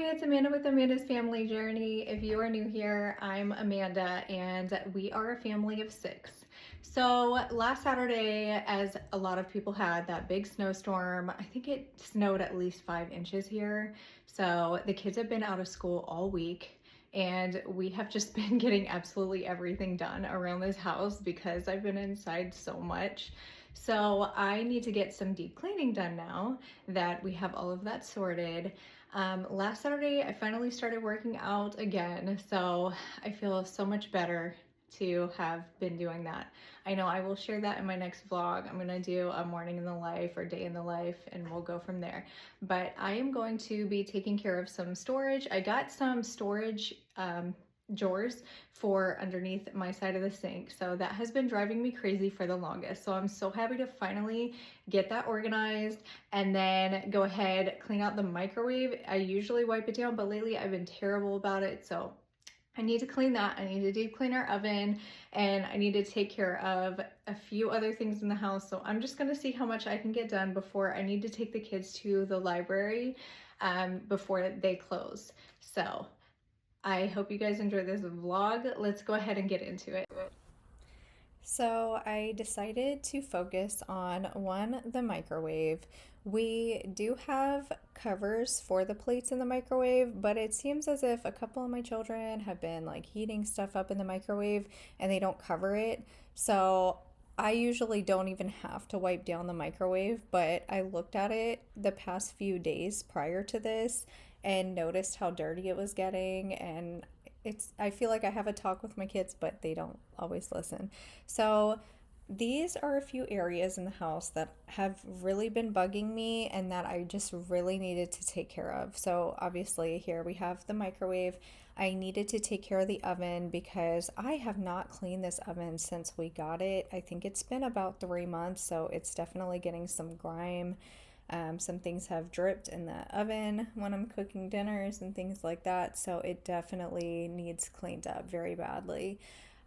Hi, it's Amanda with Amanda's Family Journey. If you are new here, I'm Amanda and we are a family of 6. So last Saturday, as a lot of people had that big snowstorm, I think it snowed at least 5 inches here. So the kids have been out of school all week and we have just been getting absolutely everything done around this house because I've been inside so much. So I need to get some deep cleaning done now that we have all of that sorted. Last Saturday, I finally started working out again, so I feel so much better to have been doing that. I know I will share that in my next vlog. I'm gonna do a morning in the life or day in the life, and we'll go from there. But I am going to be taking care of some storage. I got some storage drawers for underneath my side of the sink. So that has been driving me crazy for the longest. So I'm so happy to finally get that organized and then go ahead, clean out the microwave. I usually wipe it down, but lately I've been terrible about it. So I need to clean that. I need to deep clean our oven and I need to take care of a few other things in the house. So I'm just gonna see how much I can get done before I need to take the kids to the library before they close. So I hope you guys enjoy this vlog. Let's go ahead and get into it. So I decided to focus on one, the microwave. We do have covers for the plates in the microwave, but it seems as if a couple of my children have been like heating stuff up in the microwave and they don't cover it. So I usually don't even have to wipe down the microwave, but I looked at it the past few days prior to this and noticed how dirty it was getting, and I feel like I have a talk with my kids, but they don't always listen. So these are a few areas in the house that have really been bugging me and that I just really needed to take care of. So obviously here we have the microwave. I needed to take care of the oven because I have not cleaned this oven since we got it. I think it's been about 3 months, so it's definitely getting some grime. Some things have dripped in the oven when I'm cooking dinners and things like that, so it definitely needs cleaned up very badly.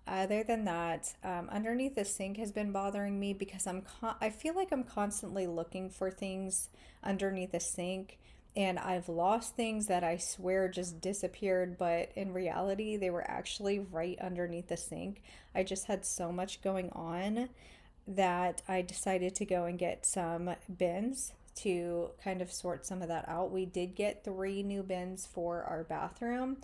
Other than that, underneath the sink has been bothering me because I feel like I'm constantly looking for things underneath the sink, and I've lost things that I swear just disappeared, but in reality they were actually right underneath the sink. I just had so much going on that I decided to go and get some bins to kind of sort some of that out. We did get 3 new bins for our bathroom,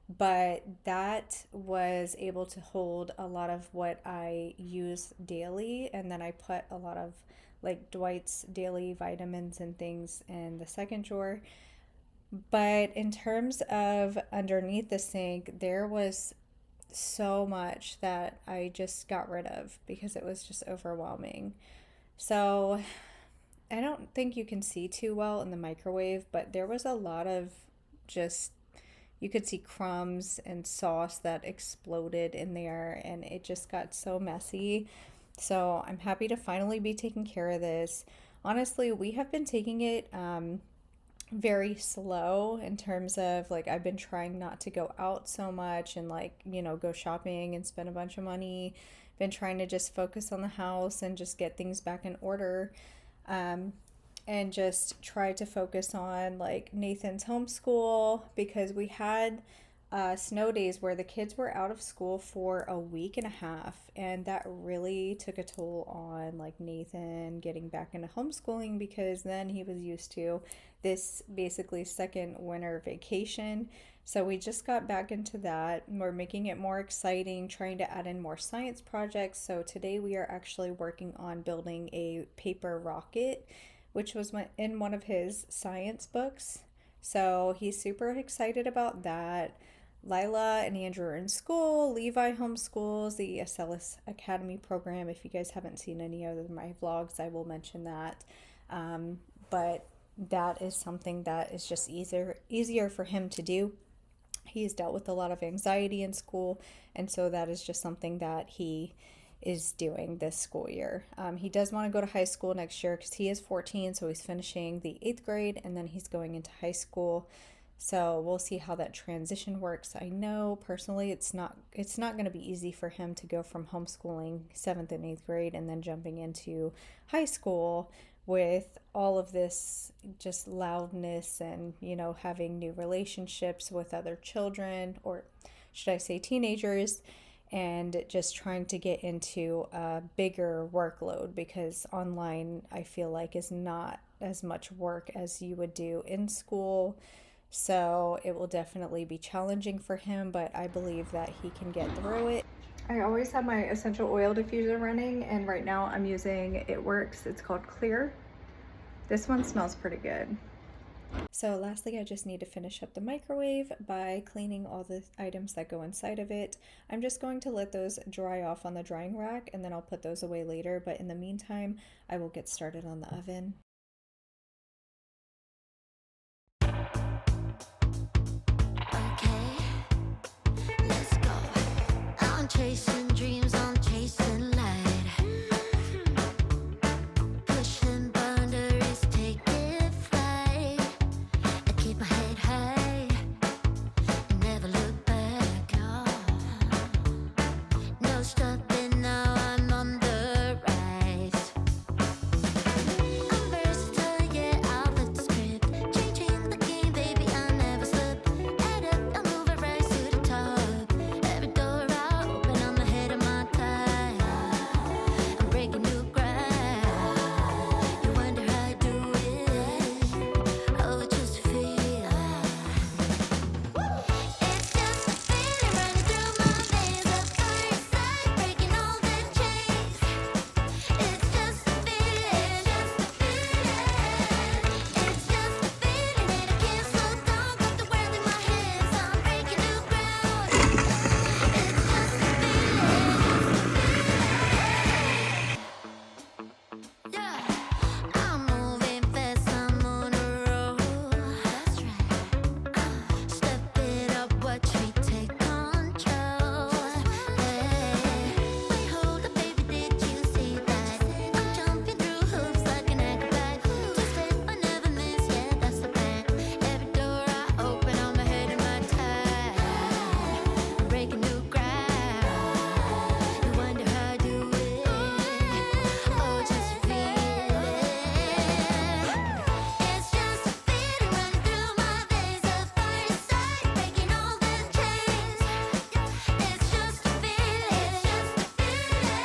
but that was able to hold a lot of what I use daily. And then I put a lot of like Dwight's daily vitamins and things in the second drawer. But in terms of underneath the sink, there was so much that I just got rid of because it was just overwhelming. So I don't think you can see too well in the microwave, but there was a lot of just, you could see crumbs and sauce that exploded in there, and it just got so messy. So I'm happy to finally be taking care of this. Honestly, we have been taking it very slow in terms of like I've been trying not to go out so much and like, go shopping and spend a bunch of money. Been trying to just focus on the house and just get things back in order. Um, and just try to focus on like Nathan's homeschool because we had snow days where the kids were out of school for a week and a half, and that really took a toll on like Nathan getting back into homeschooling because then he was used to this basically second winter vacation. So we just got back into that. We're making it more exciting, trying to add in more science projects. So today we are actually working on building a paper rocket, which was in one of his science books. So he's super excited about that. Lila and Andrew are in school. Levi homeschools the SLS Academy program. If you guys haven't seen any of my vlogs, I will mention that. But that is something that is just easier for him to do. He's dealt with a lot of anxiety in school, and so that is just something that he is doing this school year. He does want to go to high school next year because he is 14, so he's finishing the 8th grade and then he's going into high school. So we'll see how that transition works. I know personally it's not going to be easy for him to go from homeschooling 7th and 8th grade and then jumping into high school with all of this just loudness and, having new relationships with other children, or should I say teenagers, and just trying to get into a bigger workload because online I feel like is not as much work as you would do in school. So it will definitely be challenging for him, but I believe that he can get through it. I always have my essential oil diffuser running, and right now I'm using It Works. It's called Clear. This one smells pretty good. So lastly, I just need to finish up the microwave by cleaning all the items that go inside of it. I'm just going to let those dry off on the drying rack and then I'll put those away later. But in the meantime, I will get started on the oven. Okay, let's go. I'm chasing dreams, I'm chasing light. Pushing boundaries, taking flight. I keep my head high and never look back. No, no stopping now, I'm on the rise. I'm versatile, yeah, I'll flip the script. Changing the game, baby, I never slip. Head up, I'll move it right to the top. Every door I open, I'm ahead of my time. I'm breaking new ground. You wonder how I do it. Oh, just feel. It's just a feeling running through my veins. At first sight, breaking all the chains. It's just a feeling, just a feeling. It's just a feeling that I can't slow down. Got the world in my hands, I'm breaking new ground. It's just a feeling, yeah. I'm moving fast, I'm on a roll. That's right. Step it up, watch me take control. Hey, wait, hold up, baby, did you see that? I'm jumping through hoops like an acrobat. Two-step, I never miss, yeah, that's the plan. Every door I open, I'm ahead of my time. I'm breaking new ground. You wonder how I do it. Oh, just feel it. It's just a feeling running through my veins. At first sight, breaking all the chains. It's just a feeling, just a feeling.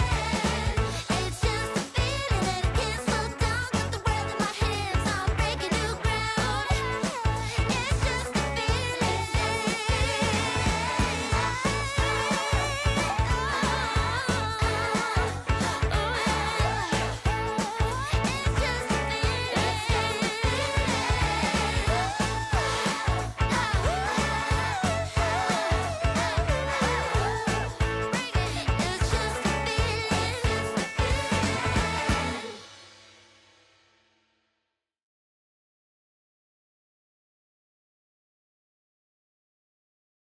It's just a feeling that I can't slow down. Got the world in my hands, I'm breaking new ground. It's just a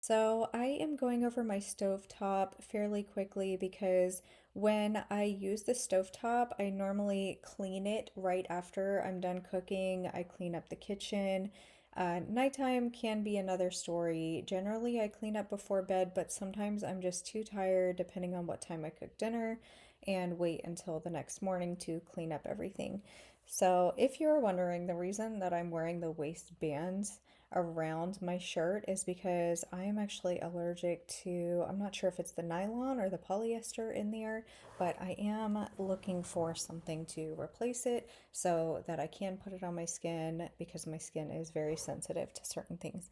So I am going over my stovetop fairly quickly because when I use the stovetop, I normally clean it right after I'm done cooking. I clean up the kitchen. Nighttime can be another story. Generally, I clean up before bed, but sometimes I'm just too tired, depending on what time I cook dinner, and wait until the next morning to clean up everything. So, if you're wondering, the reason that I'm wearing the waistbands around my shirt is because I am actually allergic to, I'm not sure if it's the nylon or the polyester in there, but I am looking for something to replace it so that I can put it on my skin because my skin is very sensitive to certain things.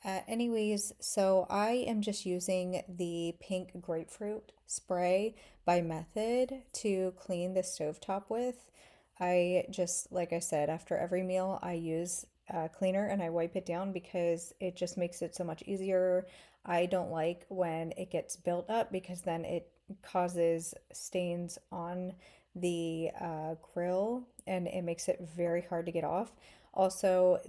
Anyways, so I am just using the pink grapefruit spray by Method to clean the stovetop with. I just, like I said, after every meal, I use cleaner and I wipe it down because it just makes it so much easier. I don't like when it gets built up because then it causes stains on the grill and it makes it very hard to get off. Also,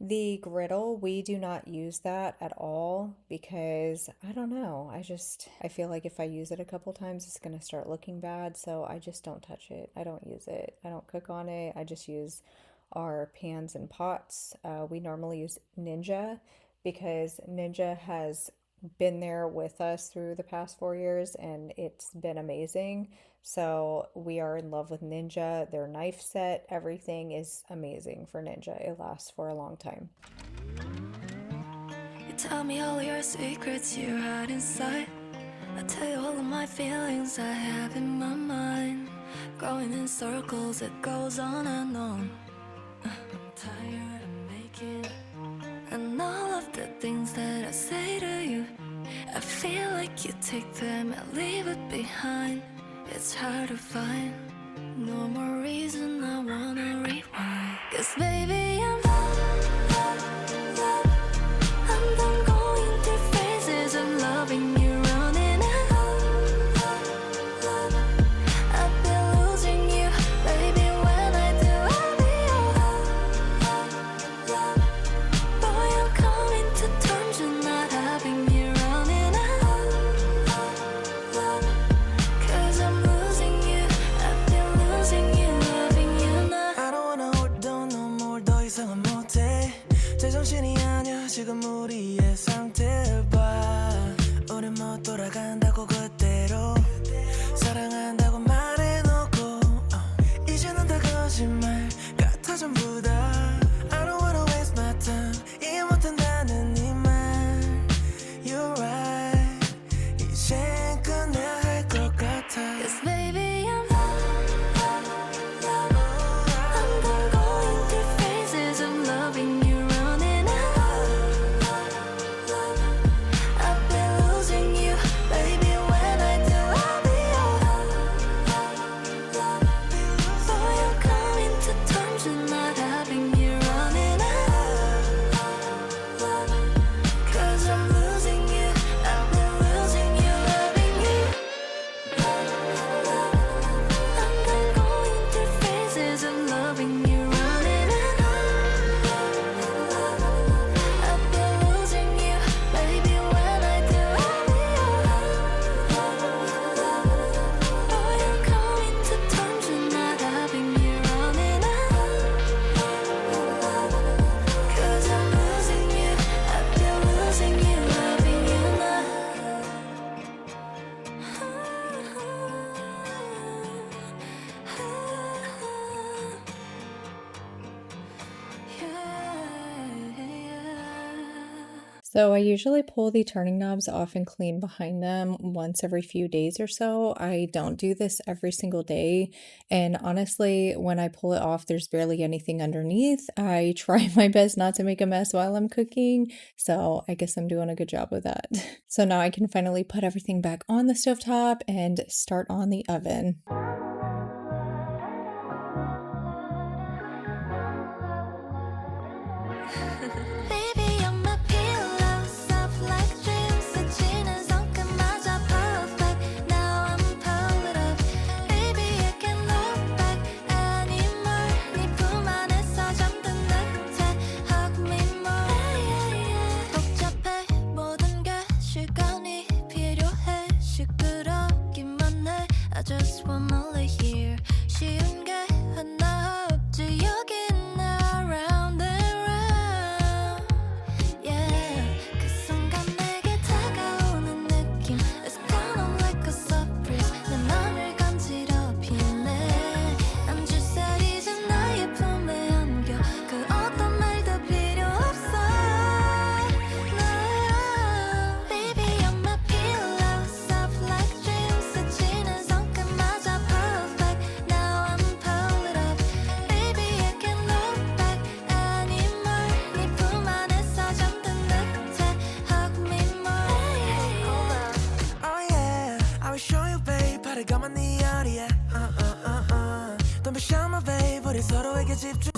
the griddle, we do not use that at all because I don't know. I feel like if I use it a couple times, it's going to start looking bad. So I just don't touch it. I don't use it. I don't cook on it. I just use our pans and pots. We normally use Ninja because Ninja has been there with us through the past 4 years, and it's been amazing. So we are in love with Ninja. Their knife set, everything is amazing for Ninja. It lasts for a long time. You tell me all your secrets you hide inside. I tell you all of my feelings I have in my mind. Going in circles, it goes on and on. I'm tired of making and all of the things that I say to you. I feel like you take them and leave it behind. It's hard to find no more reason I wanna rewind. 'Cause baby, I'm done going through phases of loving you, running out. I've been losing you, baby. When I do, I'll be all. Boy, I'm coming to terms with not having you running out. 'Cause I'm losing you, I've been losing you, loving you now. I don't wanna hold on no more, 더 이상은 못해. 제정신이 아니야 지금 우리의 상태를 봐. 우린 못 돌아간다고 그대로 사랑한다고 말해놓고 이제는 다 거짓말 같아 전부 다. I don't wanna waste my time 이해 못한다는 네 말. You're right 이젠 끝내야 할 것 같아. 'Cause baby I'm done going through phases of loving you, running out. I've been losing you, baby. When I do, I'll be all. Boy, I'm coming to terms with not having you running out. 'Cause I'm losing you, I've been losing you, loving you. I'm done going through phases of loving you, running out. I've been losing you, baby. When I do, I'll be all. Boy, I'm coming to terms with not having you running out. 'Cause I'm losing you, I've been losing you, loving you now. So I usually pull the turning knobs off and clean behind them once every few days or so. I don't do this every single day. And honestly, when I pull it off, there's barely anything underneath. I try my best not to make a mess while I'm cooking. So I guess I'm doing a good job with that. So now I can finally put everything back on the stovetop and start on the oven. Baby, you're my pillow, soft like dreams. 스치는 손끝마저 perfect. Now I'm pulled up. Baby, I can't look back anymore. 네 품 안에서 잠든 듯해. Hug me more. 복잡해 모든 게 시간이 필요해. 시끄럽기만 해. I just wanna lay here. 쉬운 게 하나 없지 여긴 around and round. Yeah, 그 순간 내게 다가오는 느낌. It's kind of like a surprise. 내 맘을 간지럽히네. I'm just sad 이제 나의 품에 안겨. 그 어떤 말도 필요 없어. No, baby you're my pillow, soft like dreams. 스치는 손끝마저 perfect. Now I'm pulled up. Baby I can't look back anymore. 네 품 안에서 잠든 듯해. Hug me more. Oh yeah, I will show you babe. 바라가만 네 어디에. Don't be shy my babe. 우리 서로에게 집중.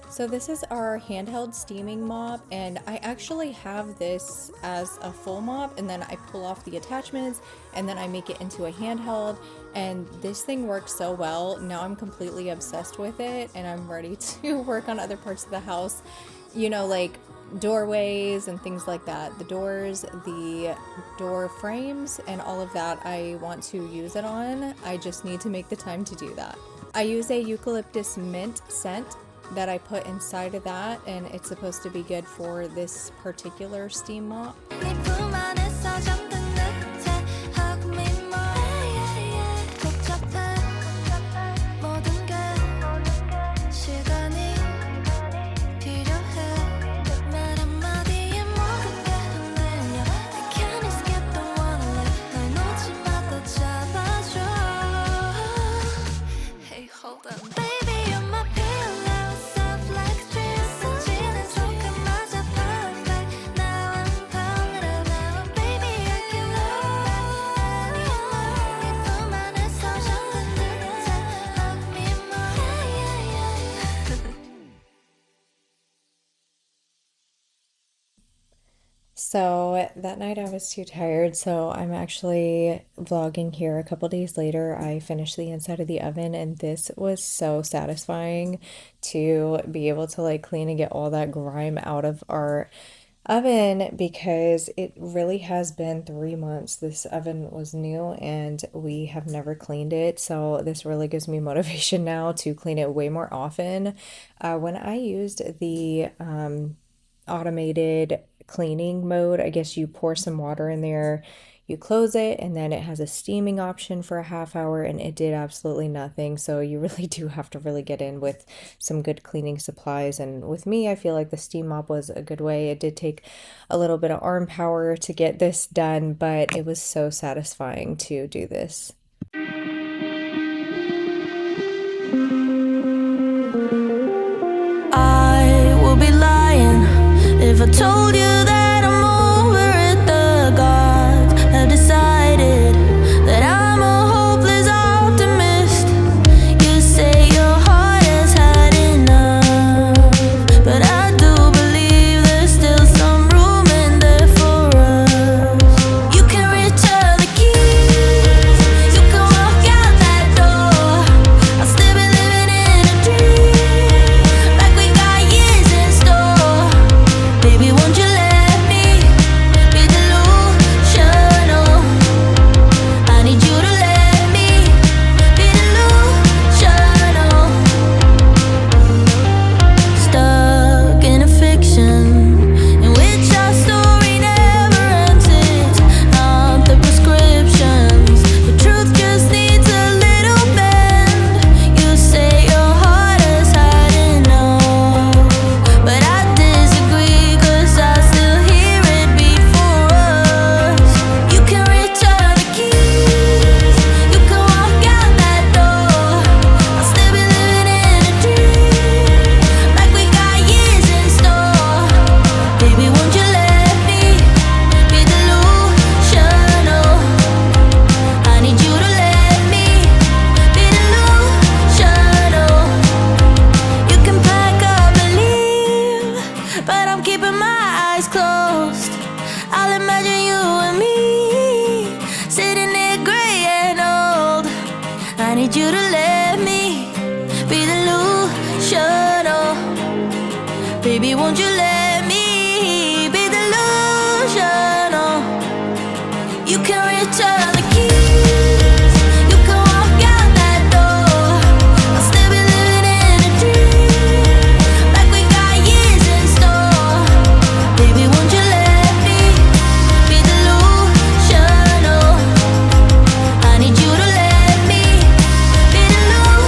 So this is our handheld steaming mop, and I actually have this as a full mop, and then I pull off the attachments and then I make it into a handheld, and this thing works so well. Now I'm completely obsessed with it and I'm ready to work on other parts of the house, you know, like doorways and things like that. The doors, the door frames, and all of that I want to use it on. I just need to make the time to do that. I use a eucalyptus mint scent that I put inside of that, and it's supposed to be good for this particular steam mop. 네 품 안에서 So that night I was too tired, so I'm actually vlogging here a couple days later. I finished the inside of the oven, and this was so satisfying to be able to like clean and get all that grime out of our oven because it really has been 3 months. This oven was new and we have never cleaned it, so this really gives me motivation now to clean it way more often. When I used the automated cleaning mode, I guess you pour some water in there, you close it, and then it has a steaming option for a half hour, and it did absolutely nothing. So you really do have to really get in with some good cleaning supplies. And with me, I feel like the steam mop was a good way. It did take a little bit of arm power to get this done, but it was so satisfying to do this. I will be lying if I told you that I'm over it. The gods have decided that I'm a hopeless optimist. You say your heart has had enough, but I do believe there's still some room in there for us. You can return the keys, you can walk out that door. I'll still be living in a dream, like we got years in store. Baby, won't you let me be delusional? I need you to let me be delusional. Stuck in a fiction in which our story never ends. It's not the prescriptions, the truth just needs a little bend. You say your heart has had enough, but I disagree, 'cause I still hear it beat for us. You can return the keys, you can walk out that door. I'll still be living in a dream, like we got years in store. Baby, won't you let me be delusional? I need you to let me be delusional. You can pack up and leave, but I'm keeping my eyes closed. I'll imagine you and me sitting there gray and old. I need you to let me be delusional. Baby, won't you let me be delusional? You can return the keys, you can walk out that door. I'll still be living in a dream, like we got years in store. Baby, won't you let me be delusional? I need you to let me be delusional.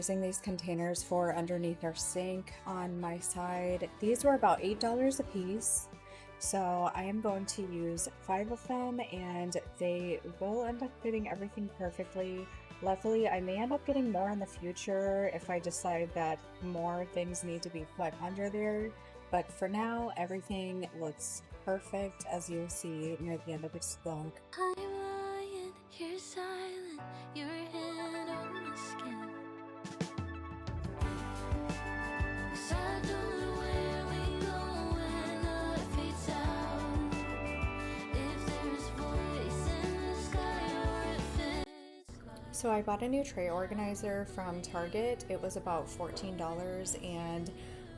using these containers for underneath our sink on my side. These were about $8 a piece. So I am going to use 5 of them and they will end up fitting everything perfectly. Luckily, I may end up getting more in the future if I decide that more things need to be put under there. But for now, everything looks perfect, as you'll see near the end of this vlog. I'm lying here silent, your hand on my skin. 'Cause I don't know where we go when the light fades out. If there's voice in the sky or if it's clouds. So I bought a new tray organizer from Target. It was about $14 and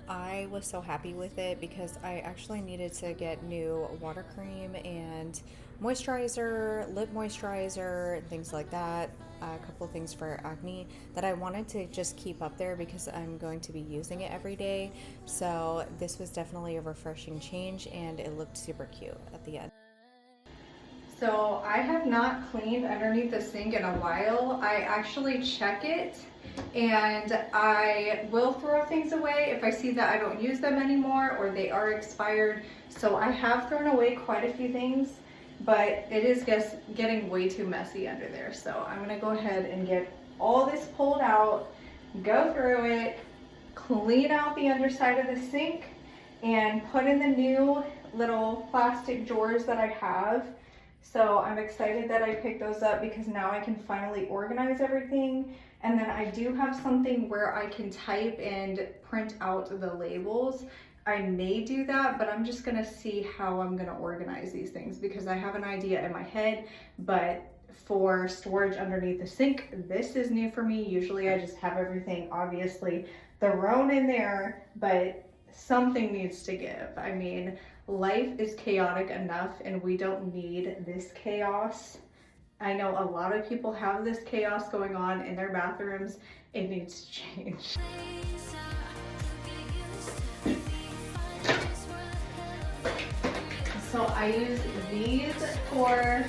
I was so happy with it because I actually needed to get new water cream and moisturizer, lip moisturizer, and things like that. A couple of things for acne that I wanted to just keep up there because I'm going to be using it every day. So this was definitely a refreshing change and it looked super cute at the end. So I have not cleaned underneath the sink in a while. I actually check it and I will throw things away if I see that I don't use them anymore or they are expired. So I have thrown away quite a few things, but it is just getting way too messy under there. So I'm gonna go ahead and get all this pulled out, go through it, clean out the underside of the sink, and put in the new little plastic drawers that I have. So I'm excited that I picked those up because now I can finally organize everything. And then I do have something where I can type and print out the labels. I may do that, but I'm just gonna see how I'm gonna organize these things because I have an idea in my head, but for storage underneath the sink, this is new for me. Usually I just have everything obviously thrown in there, but something needs to give. I mean, life is chaotic enough and we don't need this chaos. I know a lot of people have this chaos going on in their bathrooms. It needs to change. So I use these for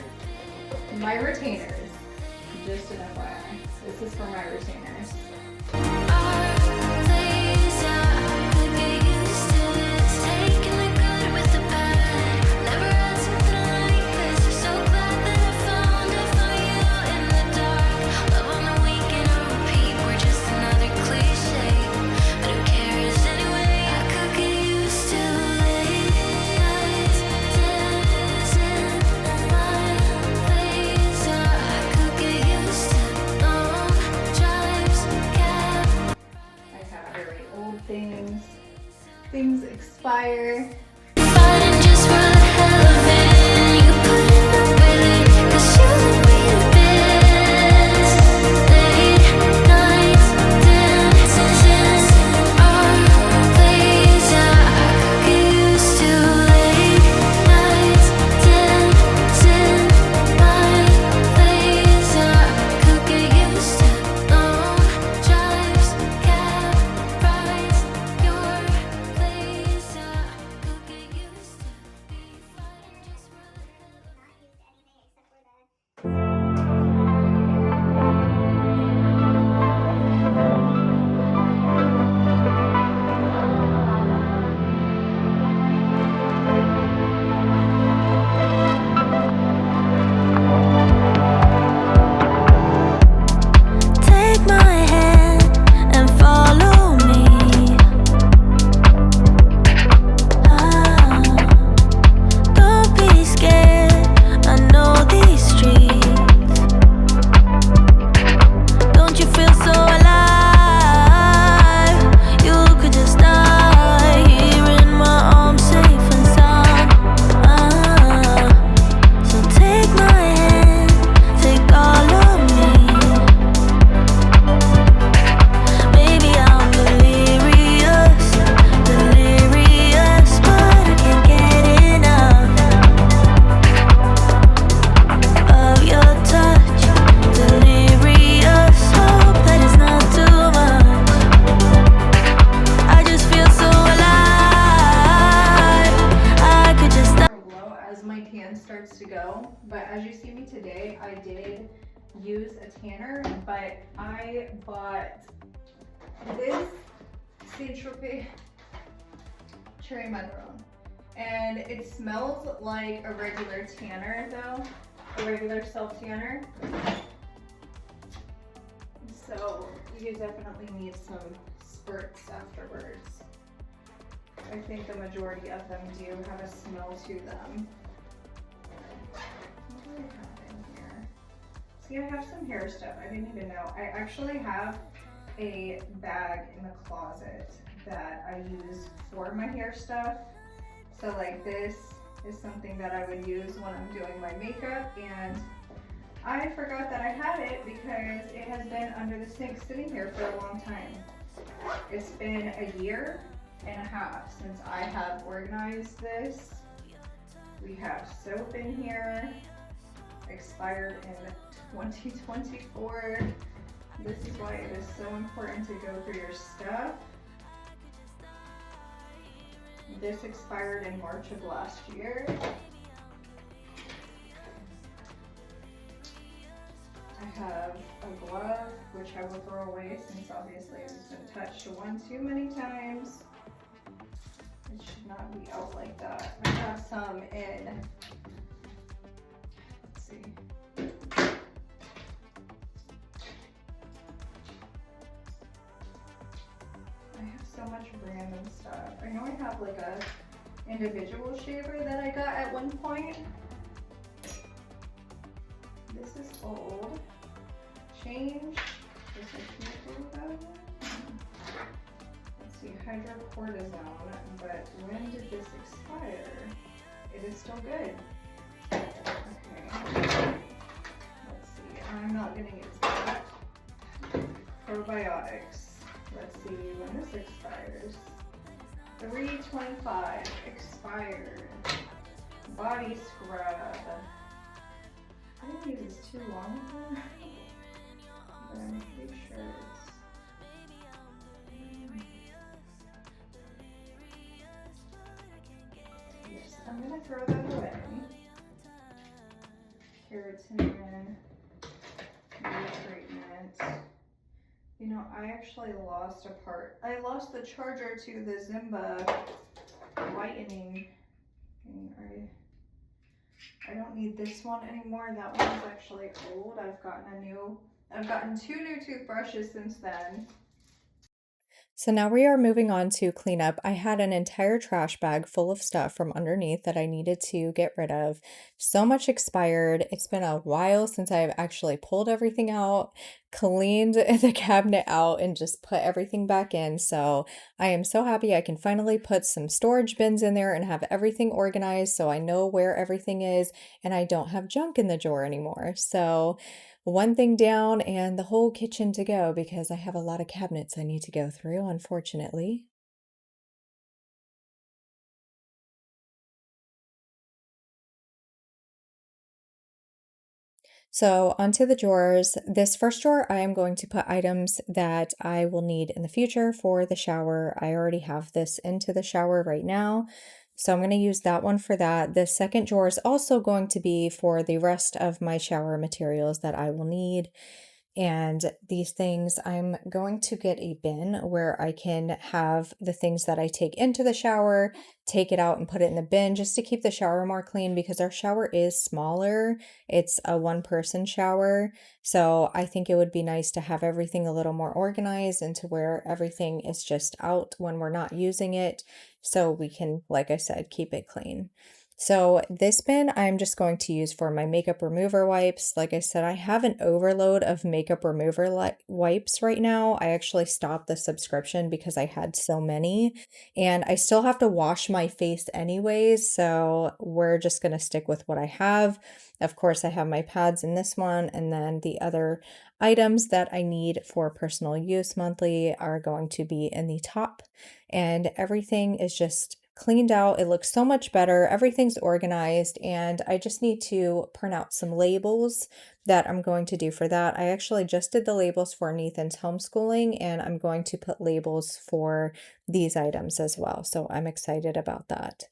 my retainers. Just an FYI. This is for my retainers. Things expire. Starts to go, but as you see me today, I did use a tanner, but I bought this Saint Tropez cherry macaron, and it smells like a regular tanner though, a regular self tanner. So you definitely need some spurts afterwards. I think the majority of them do have a smell to them. What do I have in here? See, I have some hair stuff. I didn't even know. I actually have a bag in the closet that I use for my hair stuff. So like this is something that I would use when I'm doing my makeup, and I forgot that I had it because it has been under the sink sitting here for a long time. It's been a year and a half since I have organized this. We have soap in here, expired in 2024. This is why it is so important to go through your stuff. This expired in March of last year. I have a glove, which I will throw away since obviously it's been touched one too many times. It should not be out like that. I have some in, let's see. I have so much random stuff. I know I have like a individual shaver that I got at one point. This is old. Change. This I can't do without it. Let's see, hydrocortisone, but when did this expire? It is still good. Okay. Let's see, I'm not gonna use that. Probiotics. Let's see when this expires. 3/25 expired. Body scrub. I didn't use this too long ago, but I'm pretty sure it's. Yes, I'm gonna throw that away. Keratin, treatment. You know, I actually lost a part. I lost the charger to the Zimba whitening thing. I don't need this one anymore. That one is actually old. I've gotten 2 new toothbrushes since then. So now we are moving on to cleanup. I had an entire trash bag full of stuff from underneath that I needed to get rid of. So much expired. It's been a while since I've actually pulled everything out, cleaned the cabinet out, and just put everything back in. So I am so happy I can finally put some storage bins in there and have everything organized so I know where everything is and I don't have junk in the drawer anymore. So one thing down and the whole kitchen to go because I have a lot of cabinets I need to go through, unfortunately. So onto the drawers. This first drawer, I am going to put items that I will need in the future for the shower. I already have this into the shower right now. So I'm going to use that one for that. The second drawer is also going to be for the rest of my shower materials that I will need. And these things, I'm going to get a bin where I can have the things that I take into the shower, take it out and put it in the bin just to keep the shower more clean because our shower is smaller. It's a 1-person shower. So I think it would be nice to have everything a little more organized and to where everything is just out when we're not using it. So we can, like I said, keep it clean. So this bin I'm just going to use for my makeup remover wipes. Like I said, I have an overload of makeup remover wipes right now. I actually stopped the subscription because I had so many and I still have to wash my face anyways. So we're just going to stick with what I have. Of course, I have my pads in this one, and then the other items that I need for personal use monthly are going to be in the top, and everything is just cleaned out. It looks so much better. Everything's organized, and I just need to print out some labels that I'm going to do for that. I actually just did the labels for Nathan's homeschooling, and I'm going to put labels for these items as well. So I'm excited about that.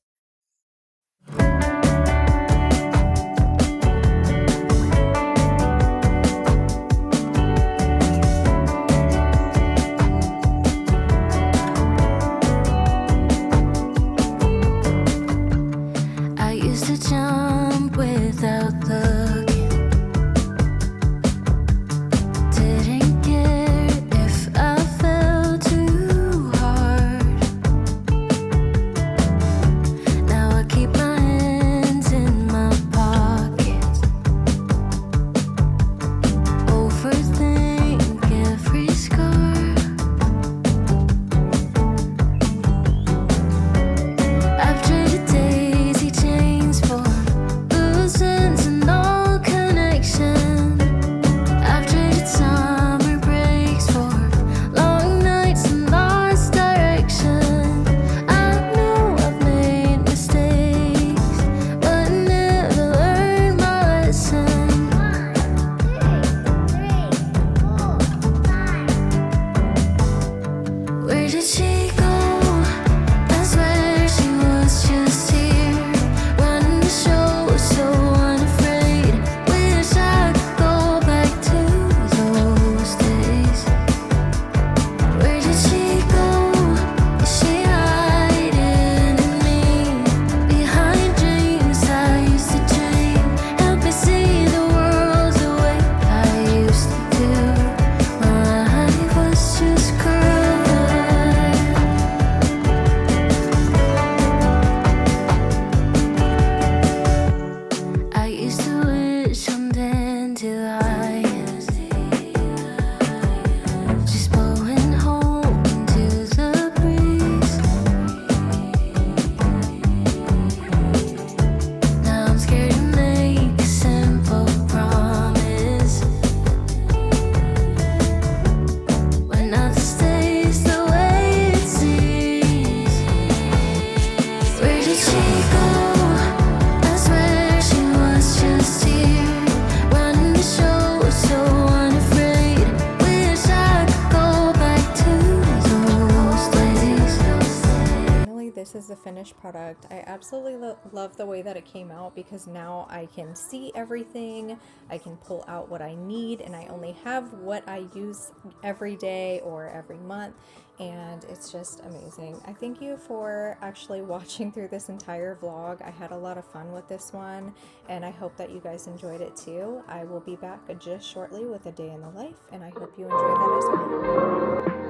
this is the finished product. I absolutely love the way that it came out because now I can see everything. I can pull out what I need, and I only have what I use every day or every month, and it's just amazing. I thank you for actually watching through this entire vlog. I had a lot of fun with this one, and I hope that you guys enjoyed it too. I will be back just shortly with a day in the life, and I hope you enjoy that as well.